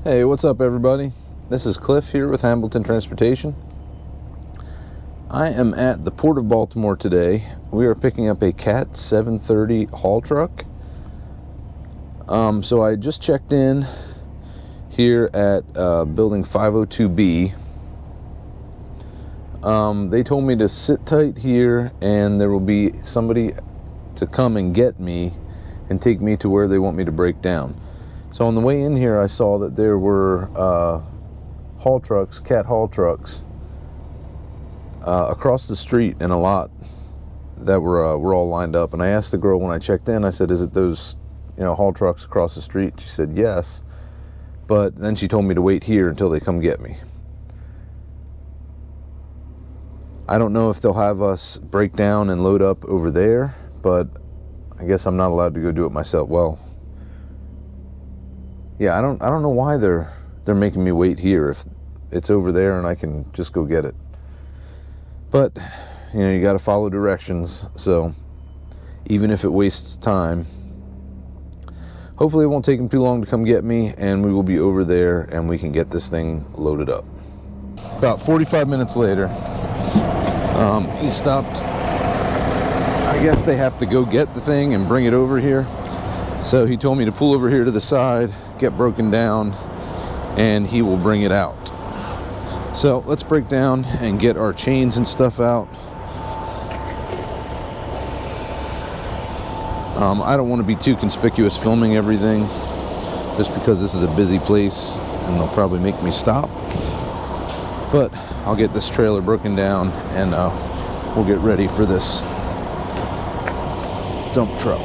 Hey, what's up everybody? This is Cliff here with Hambleton Transportation. I am at the Port of Baltimore today. We are picking up a Cat 730 haul truck. So I just checked in here at building 502B. They told me to sit tight here and there will be somebody to come and get me and take me to where they want me to break down. So on the way in here, I saw that there were haul trucks, Cat haul trucks, across the street in a lot that were all lined up. And I asked the girl when I checked in, I said, "Is it those, haul trucks across the street?" She said, "Yes." But then she told me to wait here until they come get me. I don't know if they'll have us break down and load up over there, but I guess I'm not allowed to go do it myself. Well, yeah, I don't know why they're making me wait here if it's over there and I can just go get it. But you got to follow directions. So even if it wastes time, hopefully it won't take them too long to come get me, and we will be over there and we can get this thing loaded up. About 45 minutes later, he stopped. I guess they have to go get the thing and bring it over here. So he told me to pull over here to the side, get broken down, and he will bring it out. So let's break down and get our chains and stuff out. I don't want to be too conspicuous filming everything, just because this is a busy place and they'll probably make me stop. But I'll get this trailer broken down and we'll get ready for this dump truck.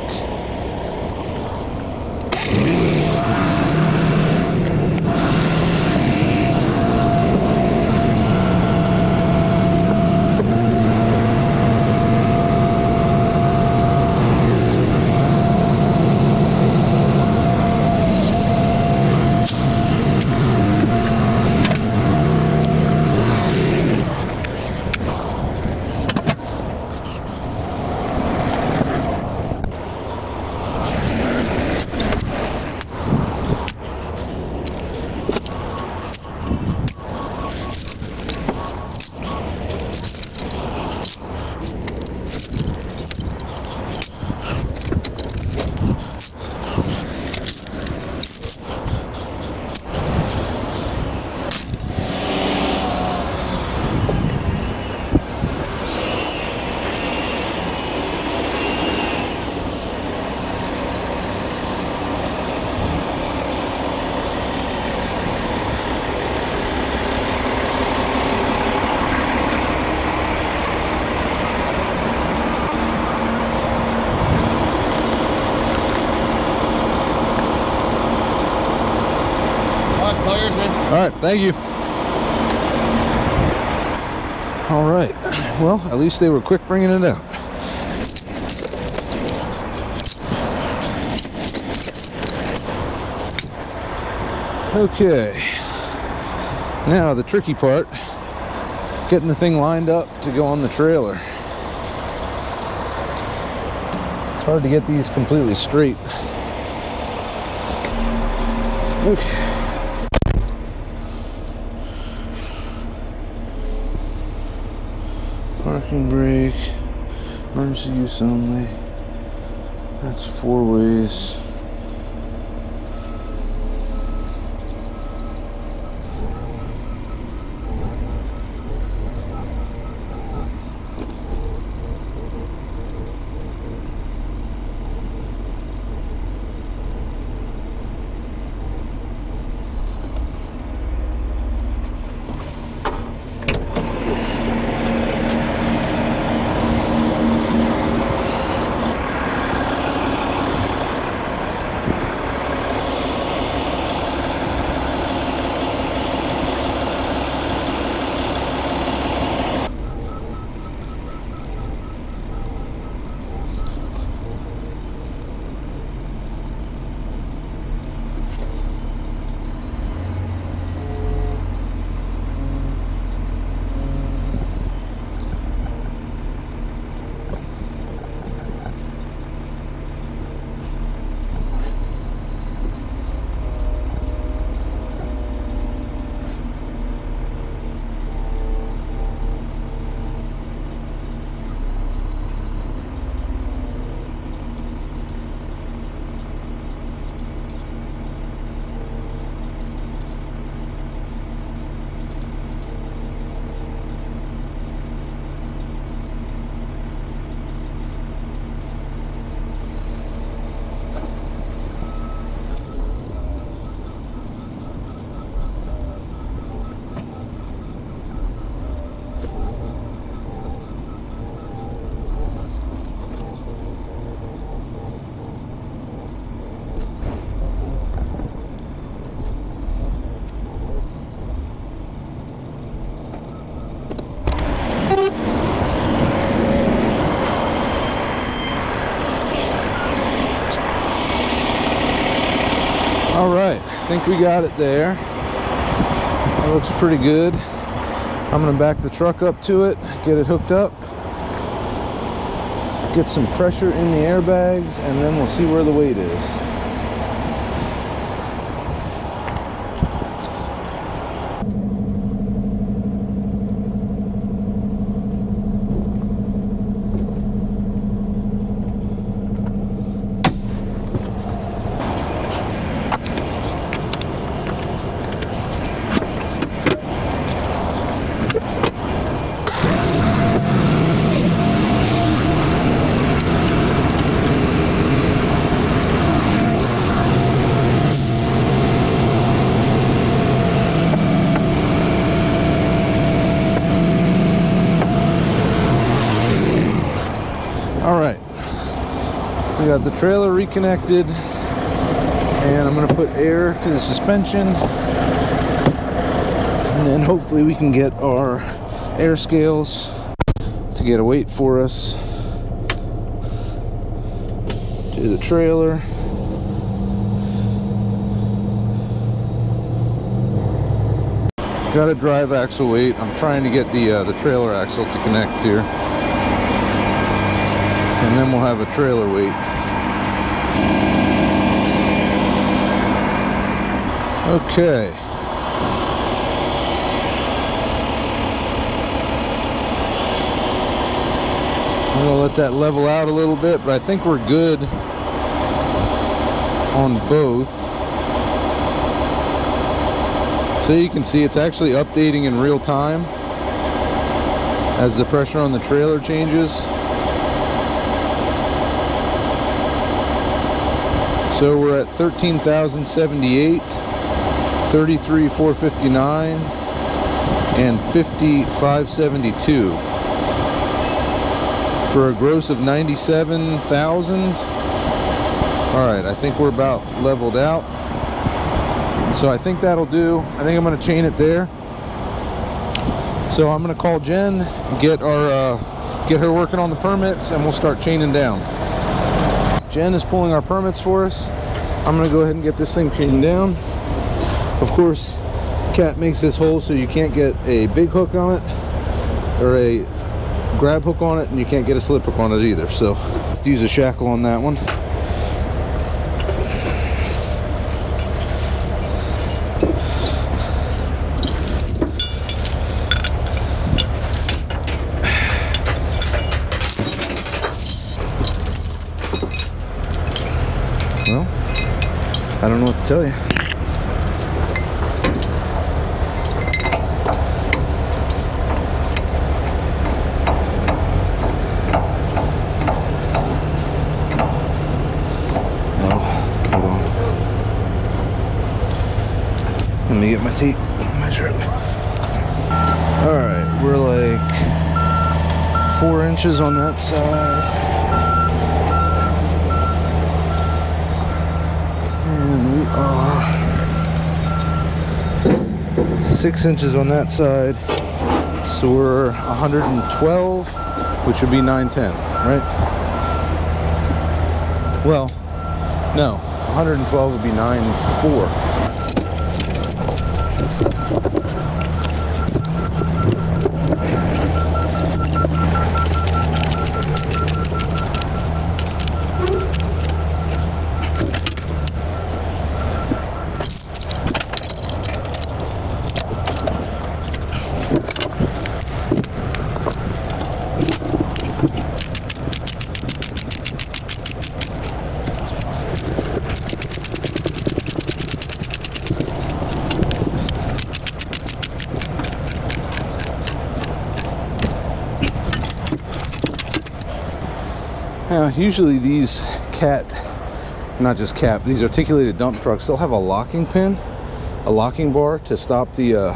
All right, thank you. All right, well, at least they were quick bringing it out. Okay, now the tricky part, getting the thing lined up to go on the trailer. It's hard to get these completely straight. Okay. Parking brake, emergency use only. That's 4 ways. think we got it there. That looks pretty good. I'm gonna back the truck up to it, get it hooked up, get some pressure in the airbags, and then we'll see where the weight is. All right, we got the trailer reconnected, and I'm going to put air to the suspension, and then hopefully we can get our air scales to get a weight for us to the trailer. Got a drive axle weight. I'm trying to get the trailer axle to connect here. And then we'll have a trailer weight. Okay. I'm gonna let that level out a little bit, but I think we're good on both. So you can see it's actually updating in real time as the pressure on the trailer changes. So we're at 13,078, 33,459, and 50,572 for a gross of 97,000. All right, I think we're about leveled out. So I think that'll do. I think I'm going to chain it there. So I'm going to call Jen, get her working on the permits, and we'll start chaining down. Jen is pulling our permits for us. I'm going to go ahead and get this thing chained down. Of course, Cat makes this hole so you can't get a big hook on it or a grab hook on it, and you can't get a slip hook on it either. So I have to use a shackle on that one. Well, I don't know what to tell you. Oh, hold on. Let me get my tape, measure it. All right, we're like 4 inches on that side. And we are 6 inches on that side, so we're 112, which would be 910, right? Well, no, 112 would be 9.4. Now, usually these these articulated dump trucks, they'll have a locking pin, a locking bar to stop it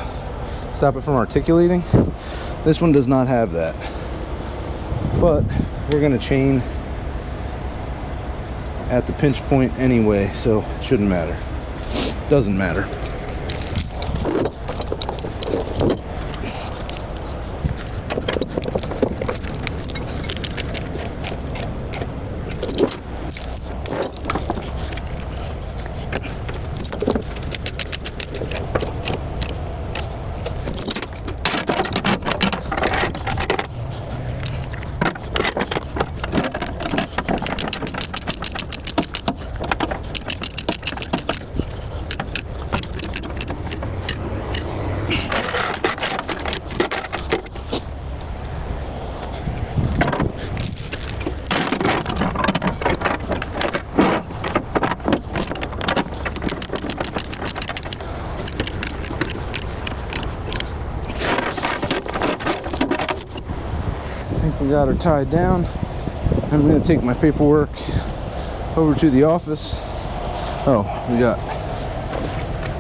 from articulating. This one does not have that, but we're going to chain at the pinch point anyway, so it shouldn't matter. Doesn't matter. We got her tied down. I'm going to take my paperwork over to the office. Oh, we got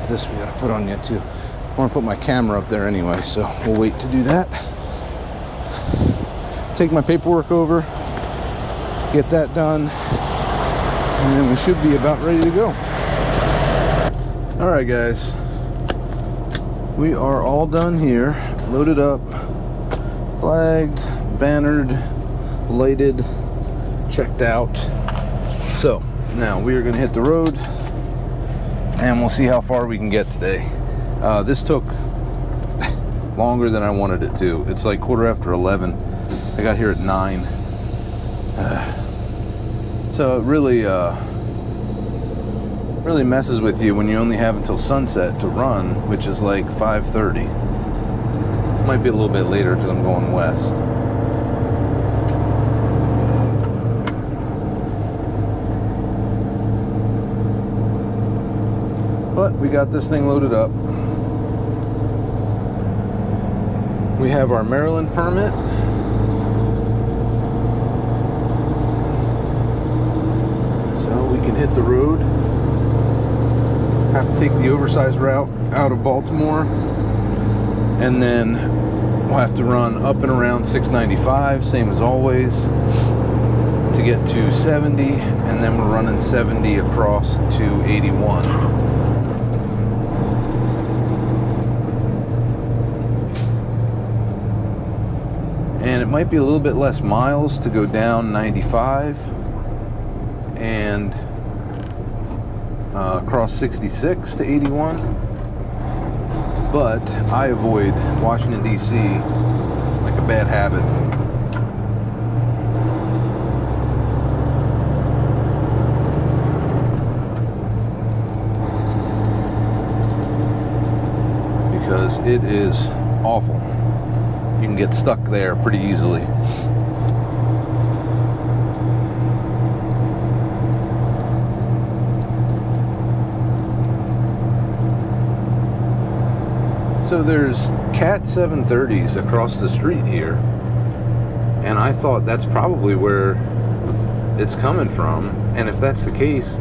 this we got to put on yet too. I want to put my camera up there anyway, so we'll wait to do that. Take my paperwork over, get that done, and then we should be about ready to go. All right, guys. We are all done here, loaded up, flagged, bannered, lighted, checked out. So now we are going to hit the road and we'll see how far we can get today. This took longer than I wanted it to. It's like 11:15. I got here at 9. So it really messes with you when you only have until sunset to run, which is like 5:30. Might be a little bit later because I'm going west. But we got this thing loaded up. We have our Maryland permit. So we can hit the road. Have to take the oversized route out of Baltimore. And then we'll have to run up and around 695, same as always, to get to 70. And then we're running 70 across to 81. And it might be a little bit less miles to go down 95 and across 66 to 81. But I avoid Washington, D.C. like a bad habit. Because it is awful. You can get stuck there pretty easily. So there's Cat 730s across the street here, and I thought that's probably where it's coming from. And if that's the case,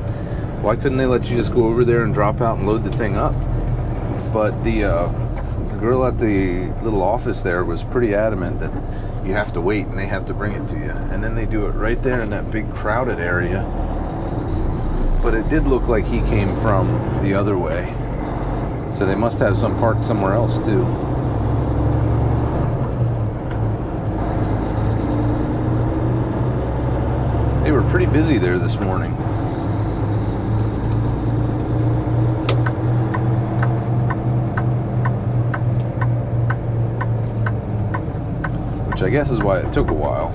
why couldn't they let you just go over there and drop out and load the thing up? But the girl at the little office there was pretty adamant that you have to wait and they have to bring it to you, and then they do it right there in that big crowded area. But it did look like he came from the other way. So they must have some parked somewhere else too. They were pretty busy there this morning. Which I guess is why it took a while.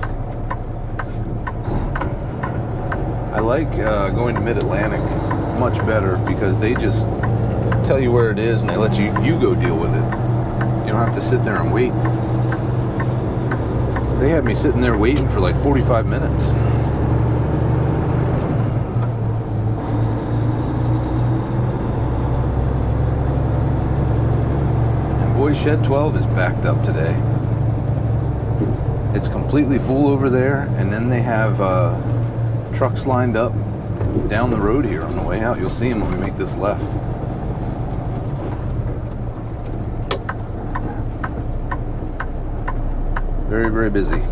I like going to Mid-Atlantic much better because they just tell you where it is and they let you go deal with it. You don't have to sit there and wait. They had me sitting there waiting for like 45 minutes. And boy, Shed 12 is backed up today. It's completely full over there, and then they have trucks lined up down the road here on the way out. You'll see them when we make this left. Very, very busy.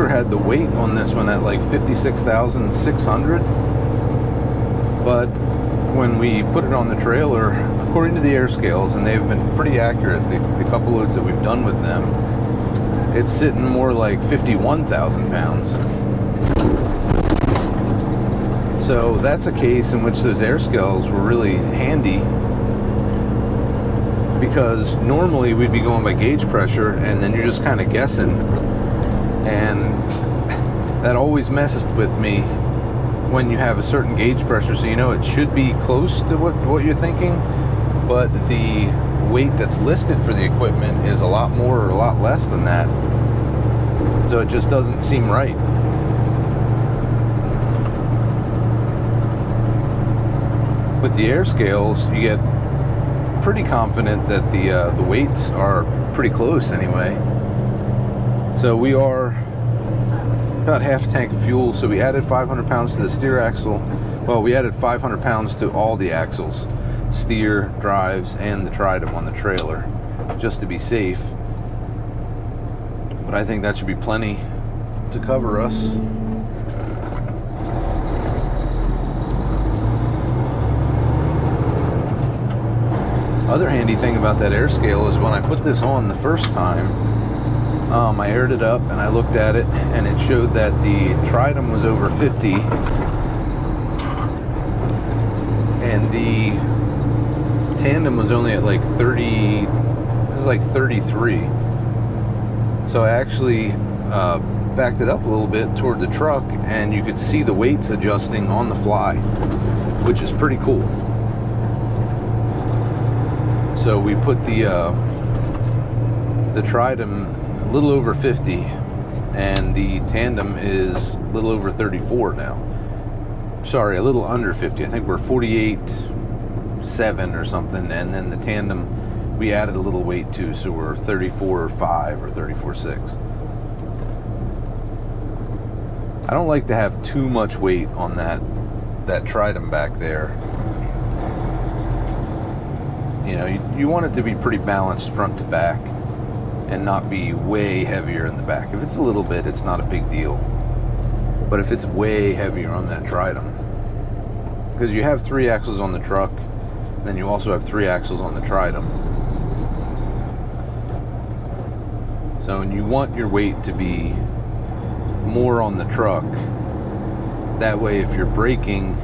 Had the weight on this one at like 56,600, but when we put it on the trailer, according to the air scales, and they've been pretty accurate, the couple loads that we've done with them, it's sitting more like 51,000 pounds. So that's a case in which those air scales were really handy, because normally we'd be going by gauge pressure and then you're just kind of guessing. And that always messes with me when you have a certain gauge pressure, so you know it should be close to what you're thinking, but the weight that's listed for the equipment is a lot more or a lot less than that, so it just doesn't seem right. With the air scales, you get pretty confident that the weights are pretty close anyway. So we are about half a tank of fuel, so we added 500 pounds to the steer axle. Well, we added 500 pounds to all the axles, steer, drives, and the tridem on the trailer, just to be safe. But I think that should be plenty to cover us. Other handy thing about that air scale is when I put this on the first time, I aired it up and I looked at it, and it showed that the tridem was over 50 and the tandem was only at like 30, it was like 33. So I actually backed it up a little bit toward the truck, and you could see the weights adjusting on the fly, which is pretty cool. So we put the tridem a little over 50, and the tandem is a little over 34 now. Sorry, a little under 50. I think we're 48.7 or something, and then the tandem we added a little weight to, so we're 34.5 or 34.6. I don't like to have too much weight on that tridem back there. You know, you want it to be pretty balanced front to back and not be way heavier in the back. If it's a little bit, it's not a big deal. But if it's way heavier on that tridem, because you have 3 axles on the truck, then you also have 3 axles on the tridem. So, and you want your weight to be more on the truck. That way, if you're braking,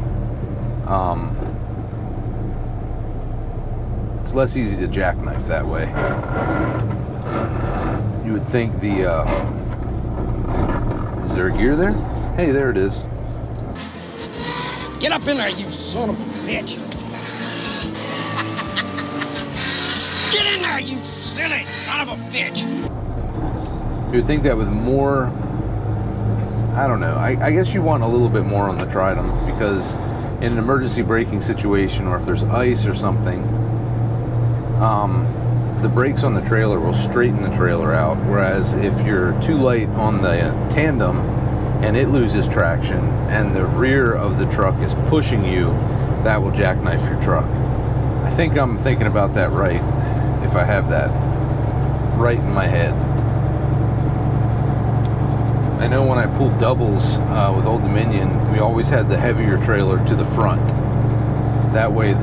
it's less easy to jackknife that way. You would think is there a gear there? Hey, there it is. Get up in there, you son of a bitch! Get in there, you silly son of a bitch! You would think that with more, I don't know, I guess you want a little bit more on the tridem, because in an emergency braking situation, or if there's ice or something, the brakes on the trailer will straighten the trailer out, whereas if you're too light on the tandem and it loses traction and the rear of the truck is pushing you, that will jackknife your truck. I think I'm thinking about that right, if I have that right in my head. I know when I pulled doubles with Old Dominion, we always had the heavier trailer to the front. That way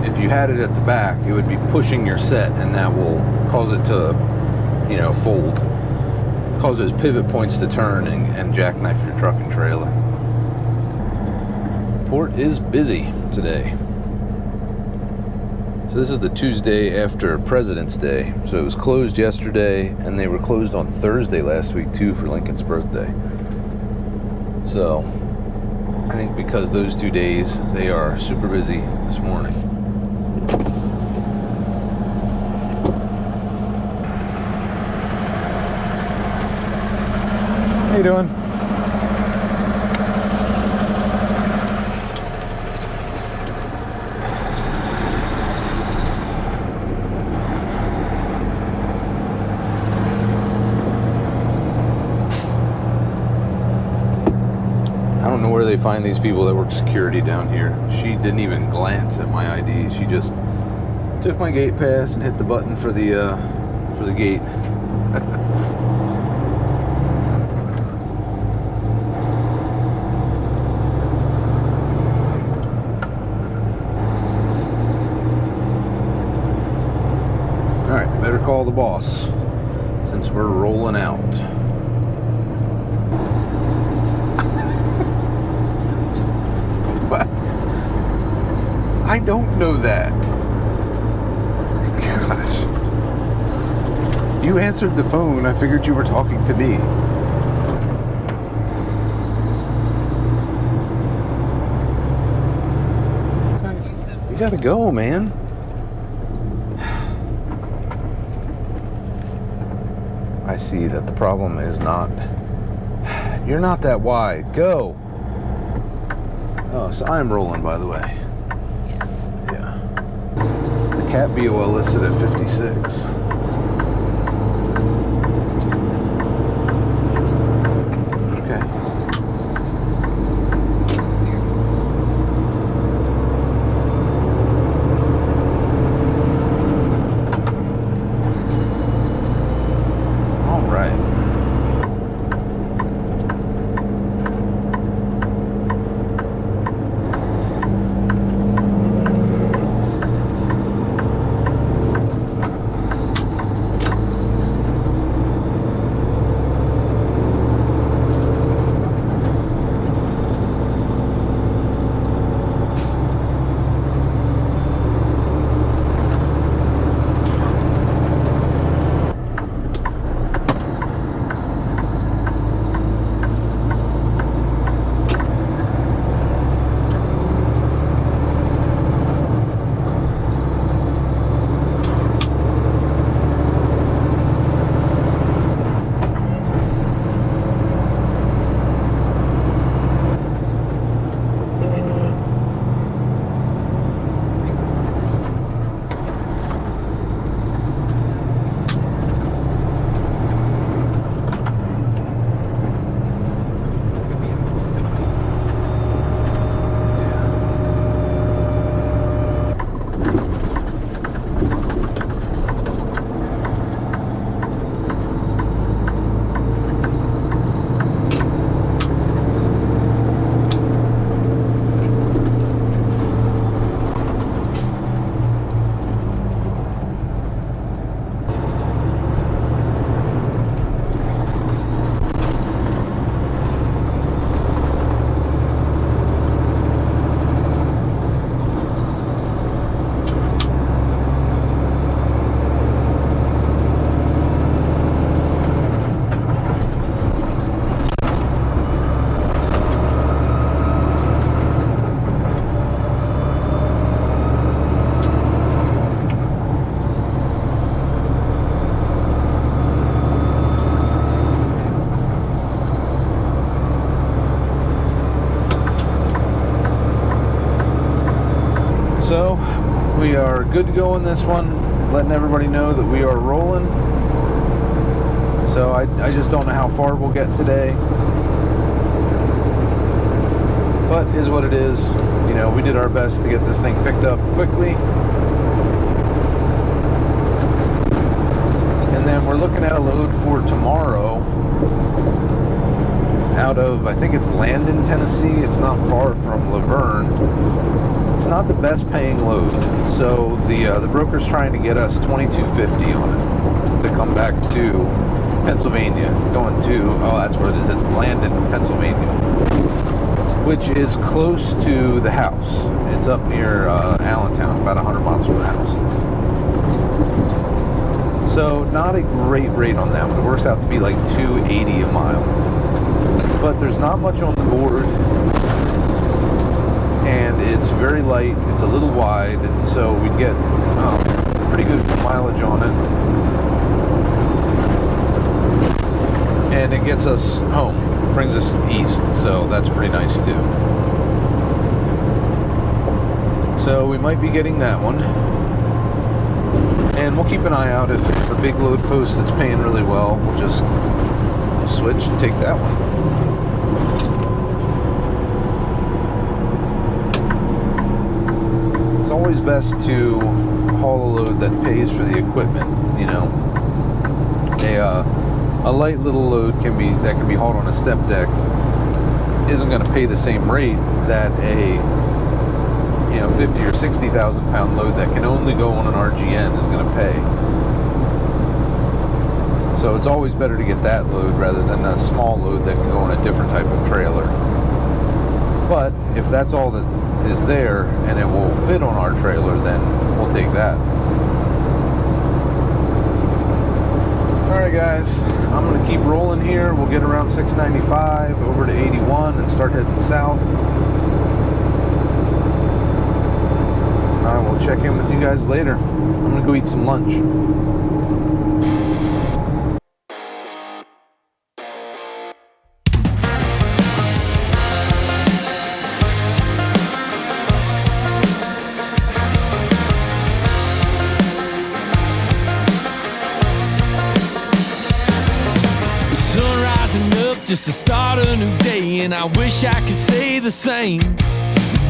if you had it at the back, it would be pushing your set, and that will cause it to, you know, fold. Cause those pivot points to turn and jackknife your truck and trailer. Port is busy today. So this is the Tuesday after President's Day. So it was closed yesterday, and they were closed on Thursday last week too for Lincoln's birthday. So I think because those 2 days, they are super busy this morning. How you doing? I don't know where they find these people that work security down here. She didn't even glance at my ID. She just took my gate pass and hit the button for the gate. Alright, better call the boss since we're rolling out. What? I don't know that. Gosh. You answered the phone. I figured you were talking to me. gotta go, man. I see that the problem is not... You're not that wide. Go. Oh, so I'm rolling, by the way. Yeah. The cat BOL listed at 56. So, we are good to go on this one, letting everybody know that we are rolling. So, I just don't know how far we'll get today. But, is what it is. You know, we did our best to get this thing picked up quickly. And then we're looking at a load for tomorrow out of, I think it's Landon, Tennessee. It's not far from Laverne. It's not the best paying load, so the broker's trying to get us $22.50 on it to come back to Pennsylvania, going to, oh, that's what it is, it's Blandon, Pennsylvania, which is close to the house. It's up near Allentown, about 100 miles from the house. So not a great rate on that one. It works out to be like $2.80 a mile, but there's not much on the board. And it's very light, it's a little wide, so we get pretty good mileage on it. And it gets us home, brings us east, so that's pretty nice too. So we might be getting that one. And we'll keep an eye out if a big load post that's paying really well, we'll just switch and take that one. It's always best to haul a load that pays for the equipment, you know. A light little load that can be hauled on a step deck isn't going to pay the same rate that a 50 or 60,000 pound load that can only go on an RGN is going to pay. So it's always better to get that load rather than a small load that can go on a different type of trailer. But if that's all that is there and it will fit on our trailer, then we'll take that. Alright guys, I'm going to keep rolling here. We'll get around 695 over to 81 and start heading south. I will check in with you guys later. I'm gonna go eat some lunch. Just to start a new day, and I wish I could say the same.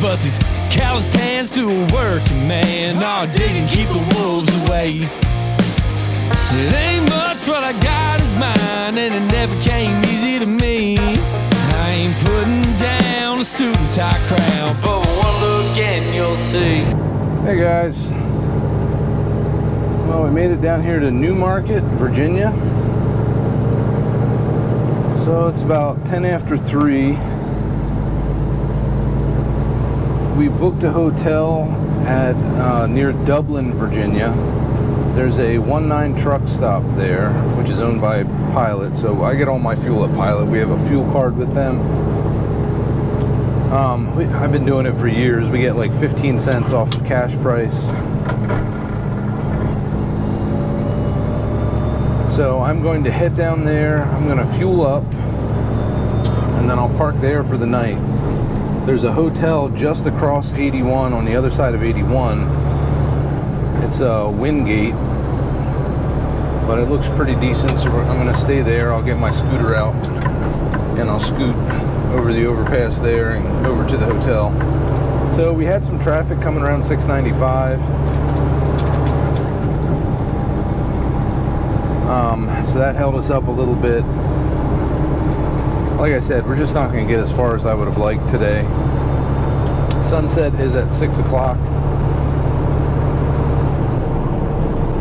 But these calloused hands to a working man all dig and keep the wolves away. It ain't much what I got is mine, and it never came easy to me. I ain't putting down a suit and tie crowd, but one look and you'll see. Hey guys. Well, we made it down here to Newmarket, Virginia. So it's about 10 after 3. We booked a hotel at near Dublin, Virginia. There's a 1-9 truck stop there, which is owned by Pilot. So I get all my fuel at Pilot. We have a fuel card with them. I've been doing it for years. We get like 15 cents off the cash price. So I'm going to head down there. I'm going to fuel up, and then I'll park there for the night. There's a hotel just across 81 on the other side of 81. It's a Wingate, but it looks pretty decent, so I'm going to stay there. I'll get my scooter out, and I'll scoot over the overpass there and over to the hotel. So we had some traffic coming around 695. So that held us up a little bit. Like I said, we're just not going to get as far as I would have liked today. Sunset is at 6 o'clock.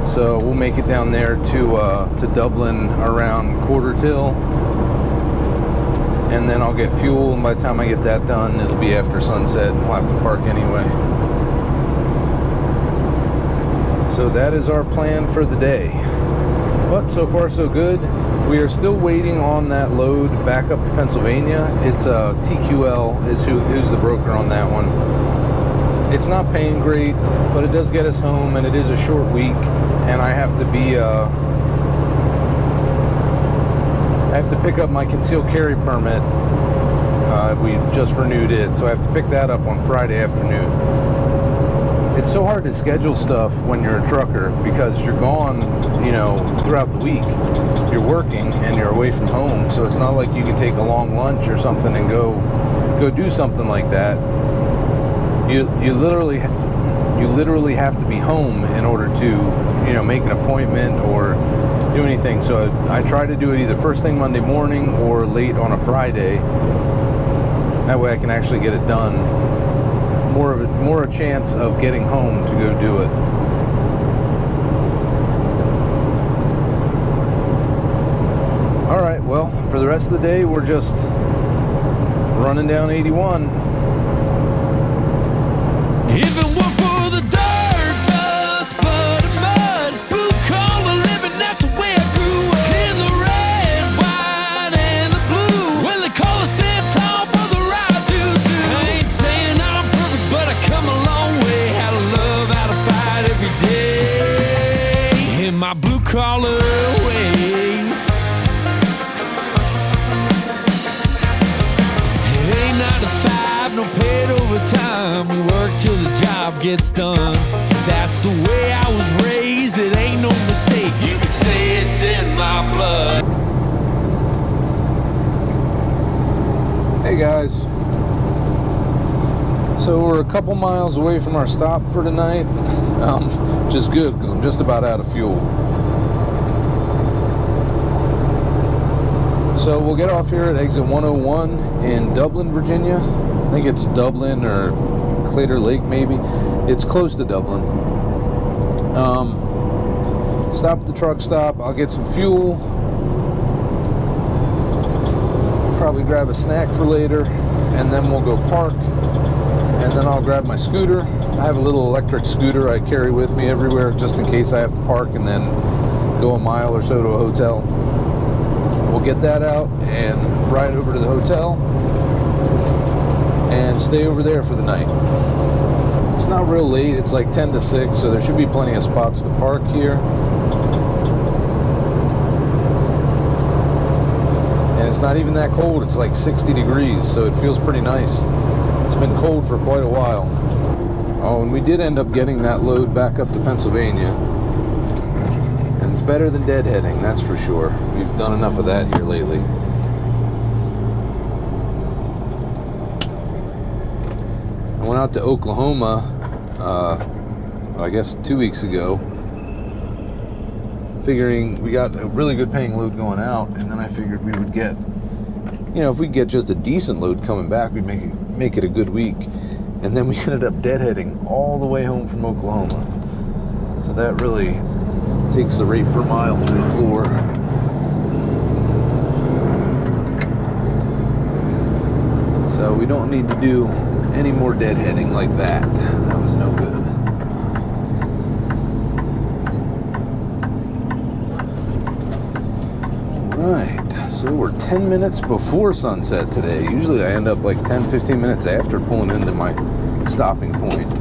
So we'll make it down there to Dublin around quarter till. And then I'll get fuel, and by the time I get that done, it'll be after sunset, and we'll have to park anyway. So that is our plan for the day. But so far so good. We are still waiting on that load back up to Pennsylvania. It's TQL is who's the broker on that one. It's not paying great, but it does get us home, and it is a short week, and I have to be I have to pick up my concealed carry permit. We just renewed it, so I have to pick that up on Friday afternoon. It's so hard to schedule stuff when you're a trucker because you're gone, you know, throughout the week. You're working and you're away from home, so it's not like you can take a long lunch or something and go do something like that. You literally have to be home in order to, you know, make an appointment or do anything. So I try to do it either first thing Monday morning or late on a Friday. That way I can actually get it done. More a chance of getting home to go do it. All right, well, for the rest of the day, we're just running down 81. If it weren't for the dirt, dust, mud, and mud, blue collar living, that's the way I grew up. In the red, white, and the blue. Well, they call us stand tall, brother, I do too. I ain't saying I'm perfect, but I come a long way. How to love, how to fight every day. In my blue collar ways. It ain't 9 to 5, no paid overtime. We work till the job gets done. That's the way I was raised. It ain't no mistake. You can say it's in my blood. Hey guys. So we're a couple miles away from our stop for tonight, which is good because I'm just about out of fuel. So we'll get off here at exit 101 in Dublin, Virginia. I think it's Dublin or Claytor Lake, maybe. It's close to Dublin. Stop at the truck stop. I'll get some fuel. Probably grab a snack for later, and then we'll go park. And then I'll grab my scooter. I have a little electric scooter I carry with me everywhere just in case I have to park and then go a mile or so to a hotel. We'll get that out and ride over to the hotel and stay over there for the night. It's not real late. It's like 10 to 6, so there should be plenty of spots to park here. And it's not even that cold. It's like 60 degrees, so it feels pretty nice. It's been cold for quite a while. Oh, and we did end up getting that load back up to Pennsylvania. And it's better than deadheading, that's for sure. We've done enough of that here lately. I went out to Oklahoma, I guess 2 weeks ago, figuring we got a really good paying load going out, and then I figured we would get, you know, if we get just a decent load coming back, we'd make it a good week. And then we ended up deadheading all the way home from Oklahoma. So that really takes the rate per mile through the floor. So we don't need to do any more deadheading like that. That was no good. Alright, so we're 10 minutes before sunset today. Usually I end up like 10-15 minutes after pulling into my stopping point.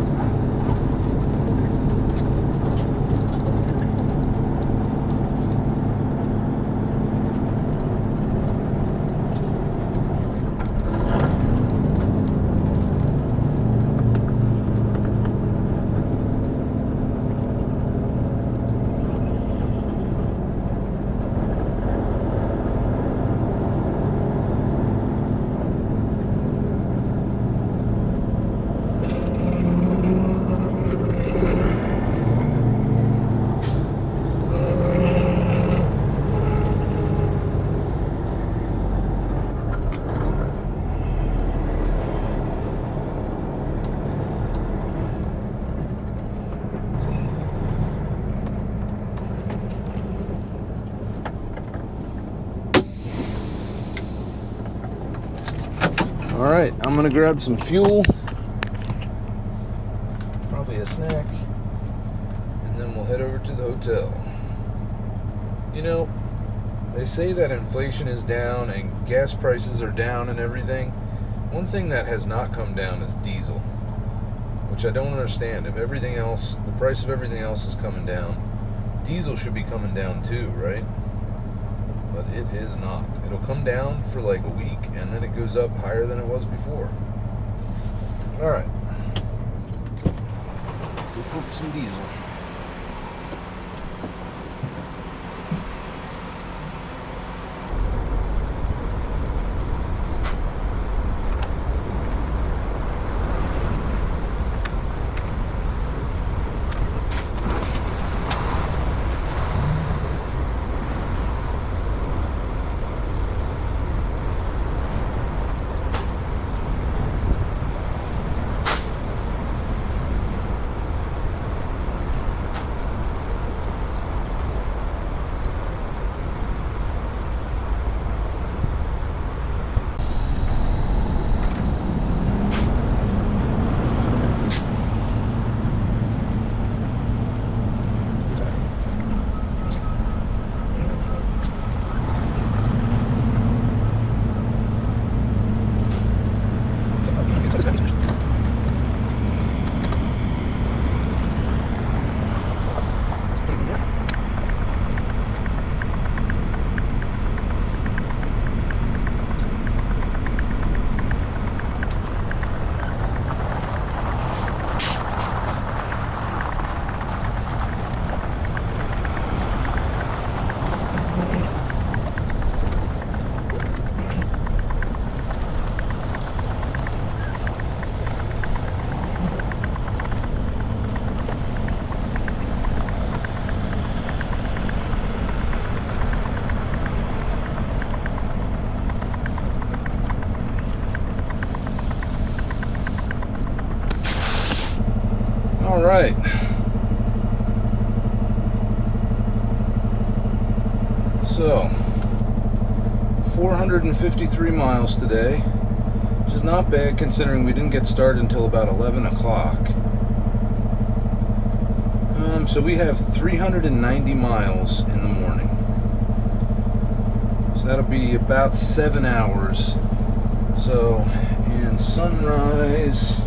Alright, I'm gonna grab some fuel, probably a snack, and then we'll head over to the hotel. You know, they say that inflation is down and gas prices are down and everything. One thing that has not come down is diesel, which I don't understand. If everything else, the price of everything else is coming down, diesel should be coming down too, right? But it is not. It'll come down for like a week and then it goes up higher than it was before. Alright. Go pump some diesel. All right. So, 453 miles today, which is not bad considering we didn't get started until about 11 o'clock. So we have 390 miles in the morning. So that'll be about 7 hours. So, and sunrise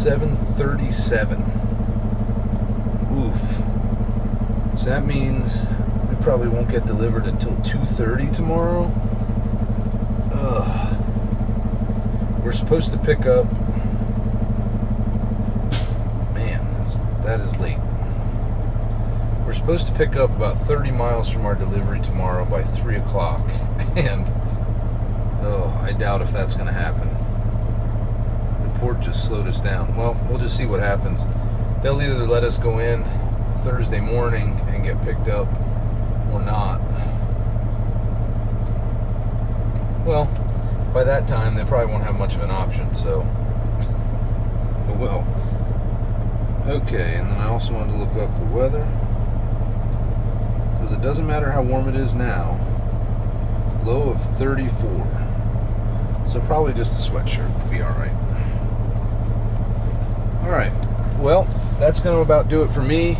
7:37. Oof. So that means we probably won't get delivered until 2:30 tomorrow. Ugh. We're supposed to pick up... Man, that is late. We're supposed to pick up about 30 miles from our delivery tomorrow by 3 o'clock. And, I doubt if that's going to happen. The port just slowed us down. Well, we'll just see what happens. They'll either let us go in Thursday morning and get picked up or not. Well, by that time, they probably won't have much of an option, so... Oh, well. Okay, and then I also wanted to look up the weather. Because it doesn't matter how warm it is now. Low of 34. So probably just a sweatshirt would be alright. Alright, well, that's going to about do it for me.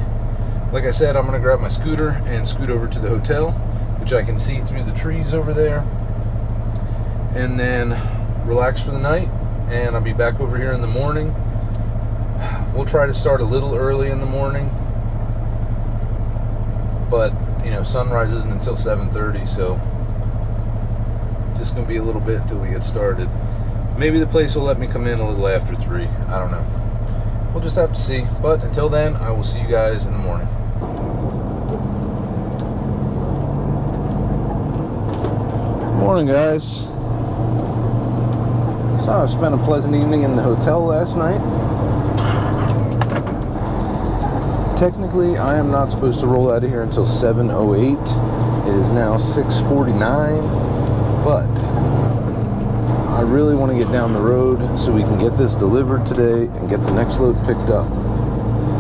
Like I said, I'm going to grab my scooter and scoot over to the hotel, which I can see through the trees over there. And then relax for the night, and I'll be back over here in the morning. We'll try to start a little early in the morning. But, sunrise isn't until 7:30, so just going to be a little bit till we get started. Maybe the place will let me come in a little after 3. I don't know. We'll just have to see. But until then, I will see you guys in the morning. Morning, guys. So I spent a pleasant evening in the hotel last night. Technically, I am not supposed to roll out of here until 7:08. It is now 6:49, but I really want to get down the road so we can get this delivered today and get the next load picked up.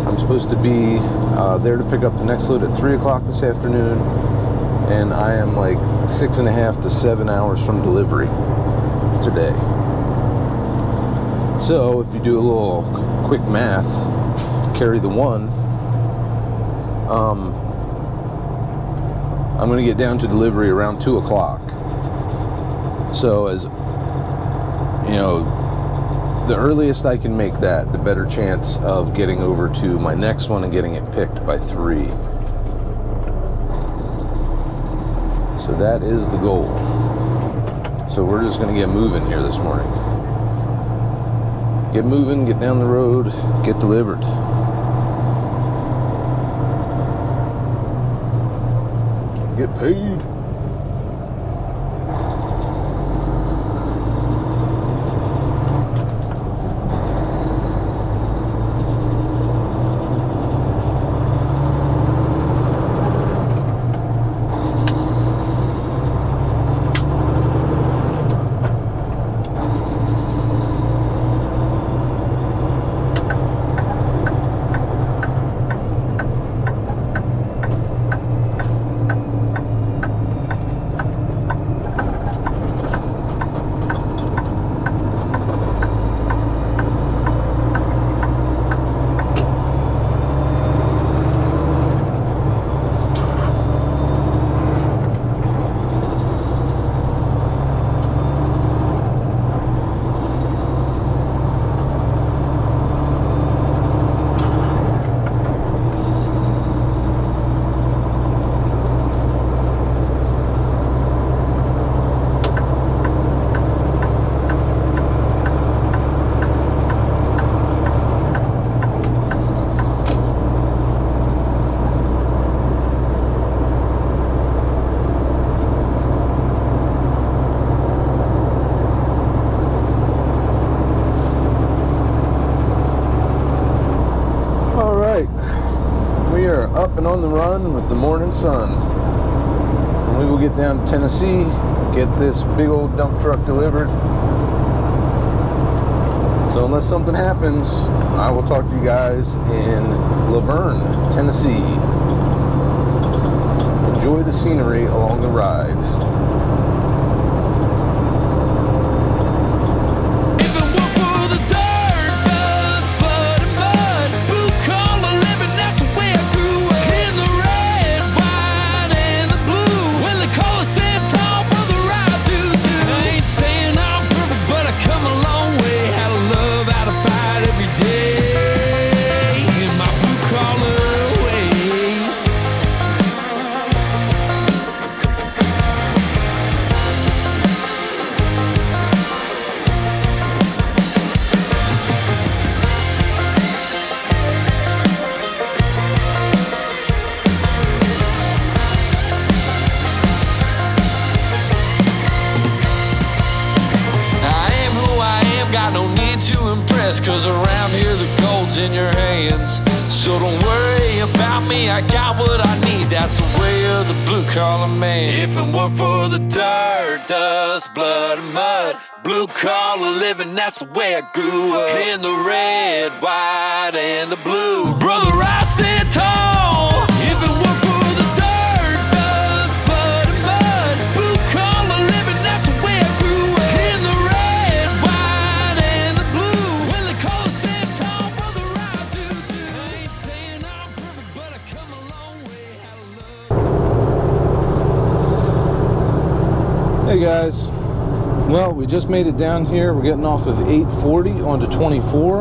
I'm supposed to be there to pick up the next load at 3 o'clock this afternoon, and I am like 6.5 to 7 hours from delivery today. So if you do a little quick math, carry the one, I'm going to get down to delivery around 2 o'clock. So as the earliest I can make that, the better chance of getting over to my next one and getting it picked by 3. So that is the goal. So we're just going to get moving here this morning. Get moving, get down the road, get delivered. Get paid. Up and on the run with the morning sun. And we will get down to Tennessee, get this big old dump truck delivered. So unless something happens, I will talk to you guys in Laverne, Tennessee. Enjoy the scenery along the ride. Every day cause around here the gold's in your hands. So don't worry about me, I got what I need. That's the way of the blue collar man. If it weren't for the dirt, dust, blood, and mud, blue collar living, that's the way I grew up. In the red, white, and the blue, brother, I stand tall. If it weren't for the dirt, dust, blood, and mud, blue collar living, that's the way I grew up. In the red, white, and the blue, when they call us stand tall, brother, I do too. I ain't saying I'm perfect, but I come a long way out of love. Hey guys, well, we just made it down here. We're getting off of 840 onto 24,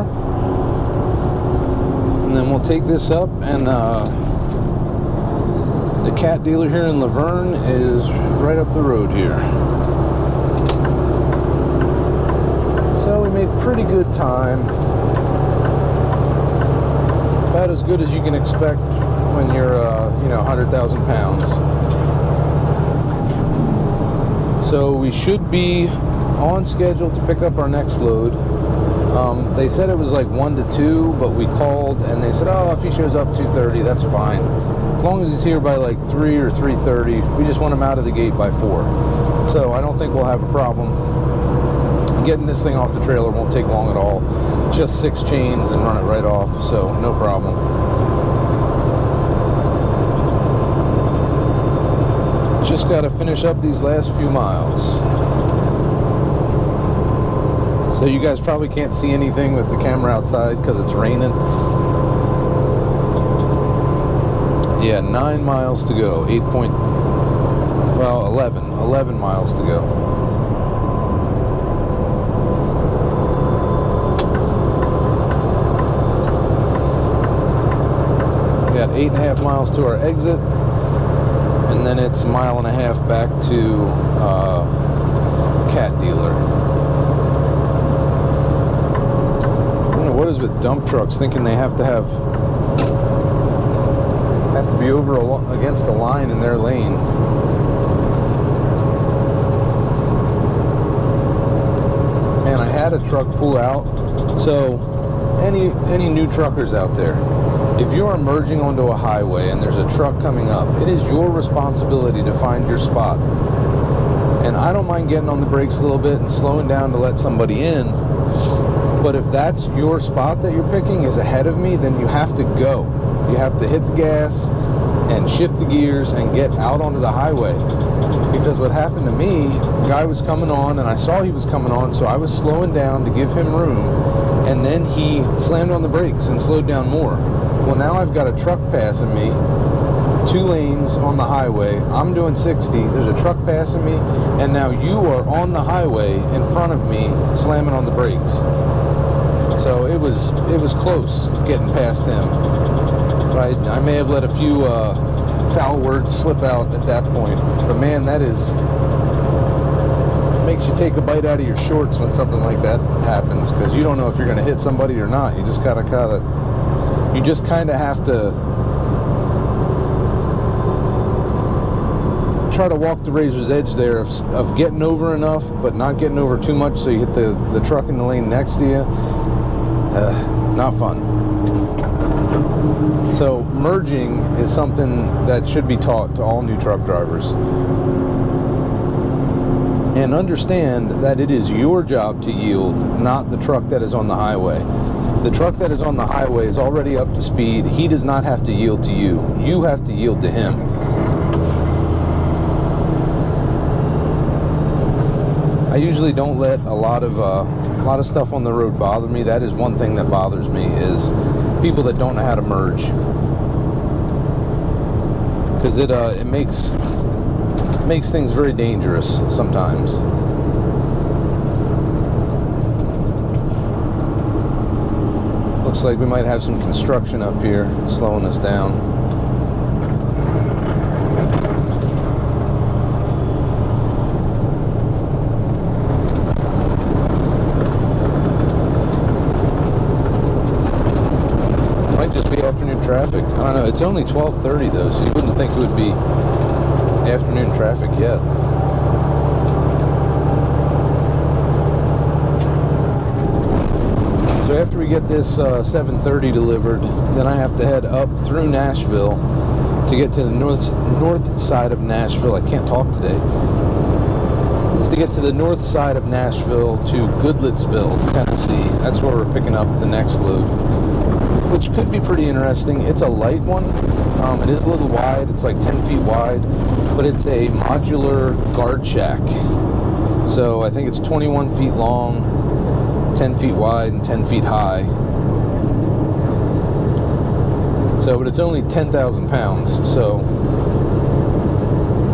and then we'll take this up, and the cat dealer here in Vergne is right up the road here. So we made pretty good time, about as good as you can expect when you're 100,000 pounds. So we should be on schedule to pick up our next load. They said it was like 1 to 2, but we called and they said, oh, if he shows up 2:30, that's fine. As long as he's here by like 3 or 3:30, we just want him out of the gate by 4. So I don't think we'll have a problem. Getting this thing off the trailer won't take long at all. Just 6 chains and run it right off, so no problem. Just got to finish up these last few miles. So you guys probably can't see anything with the camera outside because it's raining. Yeah, 9 miles to go. 11 miles to go. We got 8.5 miles to our exit. And then it's 1.5 miles back to cat dealer. I don't know what is with dump trucks thinking they have to be over against the line in their lane. Man, I had a truck pull out. So any new truckers out there, if you're merging onto a highway and there's a truck coming up, it is your responsibility to find your spot. And I don't mind getting on the brakes a little bit and slowing down to let somebody in, but if that's your spot that you're picking is ahead of me, then you have to go. You have to hit the gas and shift the gears and get out onto the highway. Because what happened to me, the guy was coming on and I saw he was coming on, so I was slowing down to give him room, and then he slammed on the brakes and slowed down more. Well, now I've got a truck passing me, 2 lanes on the highway. I'm doing 60. There's a truck passing me, and now you are on the highway in front of me, slamming on the brakes. So it was close getting past him. I may have let a few foul words slip out at that point, but man, makes you take a bite out of your shorts when something like that happens, because you don't know if you're going to hit somebody or not. You just kind of have to try to walk the razor's edge there of getting over enough, but not getting over too much so you hit the truck in the lane next to you. Not fun. So merging is something that should be taught to all new truck drivers. And understand that it is your job to yield, not the truck that is on the highway. The truck that is on the highway is already up to speed. He does not have to yield to you. You have to yield to him. I usually don't let a lot of stuff on the road bother me. That is one thing that bothers me, is people that don't know how to merge. Because it makes things very dangerous sometimes. Looks like we might have some construction up here slowing us down. Might just be afternoon traffic. I don't know. It's only 12:30 though, so you wouldn't think it would be afternoon traffic yet. So after we get this 730 delivered, then I have to head up through Nashville to get to the north side of Nashville. I can't talk today. I have to get to the north side of Nashville to Goodlettsville, Tennessee. That's where we're picking up the next load, which could be pretty interesting. It's a light one. It is a little wide. It's like 10 feet wide, but it's a modular guard shack. So I think it's 21 feet long, 10 feet wide, and 10 feet high. So, but it's only 10,000 pounds. So,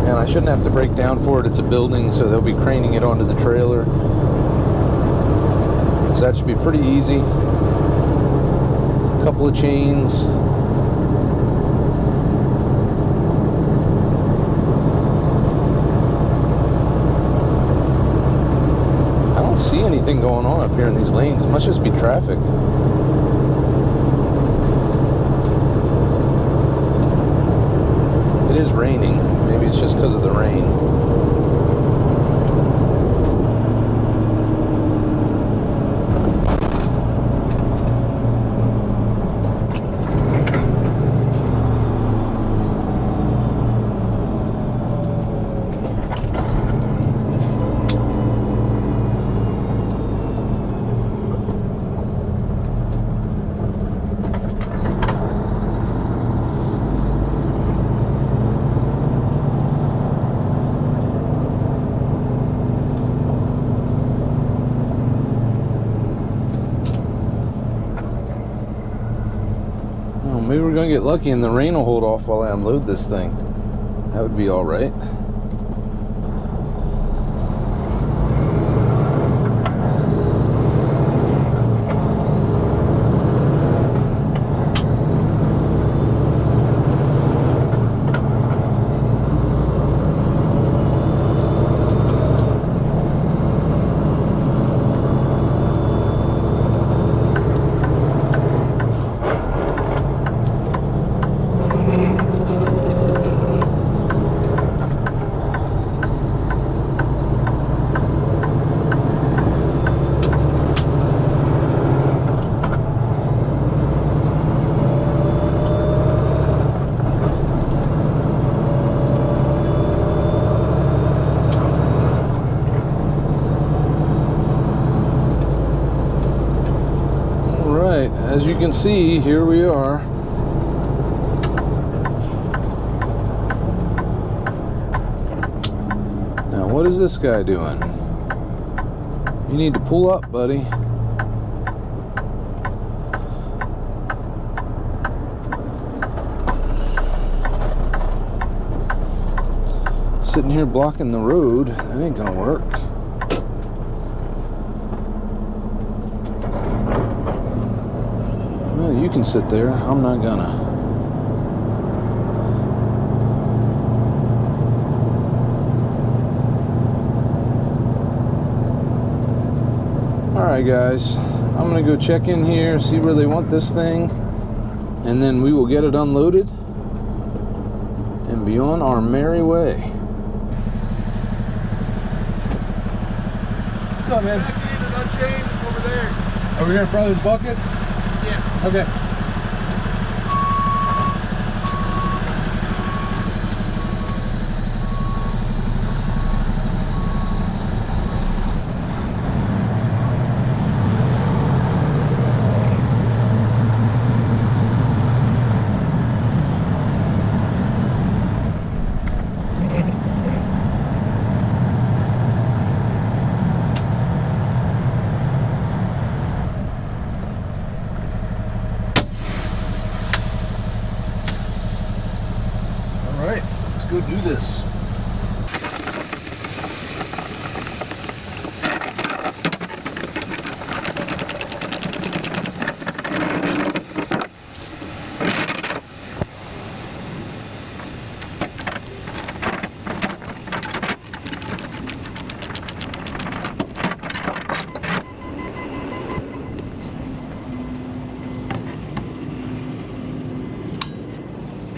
and I shouldn't have to break down for it. It's a building, so they'll be craning it onto the trailer. So that should be pretty easy. A couple of chains. I don't see anything going on up here in these lanes. It must just be traffic. It is raining. Maybe it's just because of the rain. Maybe we're going to get lucky and the rain will hold off while I unload this thing. That would be all right. As you can see, here we are. Now, what is this guy doing? You need to pull up, buddy. Sitting here blocking the road, that ain't gonna work. You can sit there. I'm not gonna. Alright guys, I'm gonna go check in here, see where they want this thing, and then we will get it unloaded and be on our merry way. What's up, man? Unchaining over there. Over here in front of those buckets? Yeah. Okay. Go do this.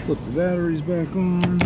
Flip the batteries back on.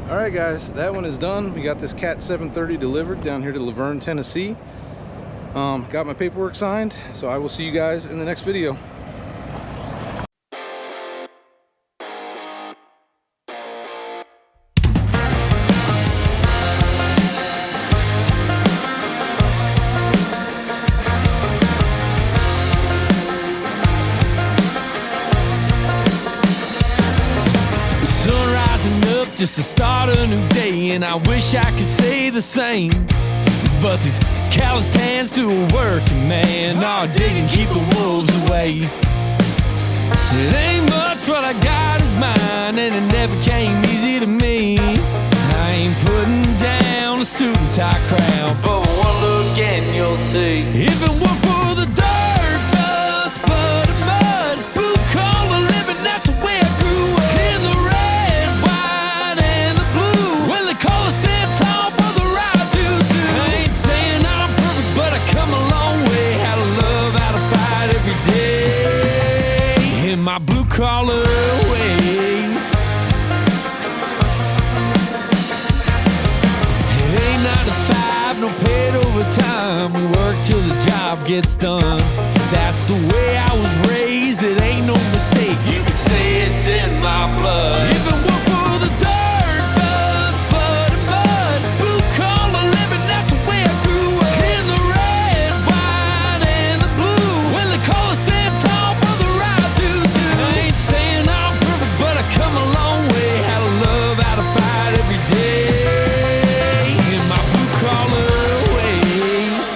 All right, guys, that one is done. We got this Cat 730 delivered down here to Vergne, Tennessee. Got my paperwork signed, so I will see you guys in the next video. Just to start a new day, and I wish I could say the same. But these calloused hands to a working man are digging, keep the wolves away. It ain't much, what I got is mine, and it never came easy to me. I ain't putting down a suit and tie crowd, but one look and you'll see. If it weren't for the dirt, dust, blood, and mud, blue collar living, that's the way I grew up. In the red, white, and the blue, well, they call us stand tall, brother, I do too. I ain't saying I'm perfect, but I come a long way. How to love, how to fight every day in my blue collar ways. It ain't 9 to 5, no paid overtime. We work till the job gets done. That's the way I was raised, it ain't no mistake. You can say it's in my blood. If it weren't for the dirt, dust, blood, and mud, blue collar living, that's the way I grew up. In the red, white, and the blue, well, they call us stand tall, brother, I do too. I ain't saying I'm perfect, but I come a long way. How to love, how to fight every day in my blue collar ways.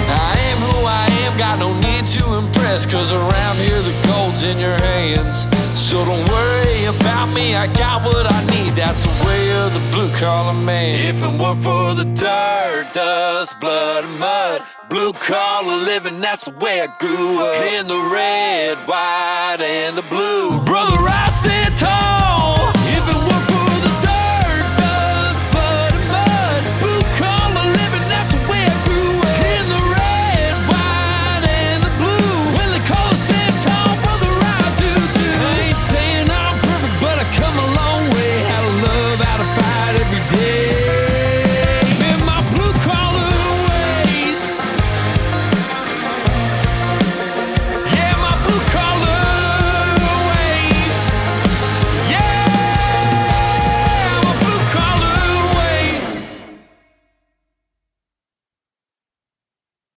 I am who I am, got no need to impress, cause around here the gold's in your hands. So don't worry about me, I got what I need, that's the way of the blue collar man. If it weren't for the dirt, dust, blood, and mud, blue collar living, that's the way I grew up. In the red, white, and the blue, brother, I stand tall.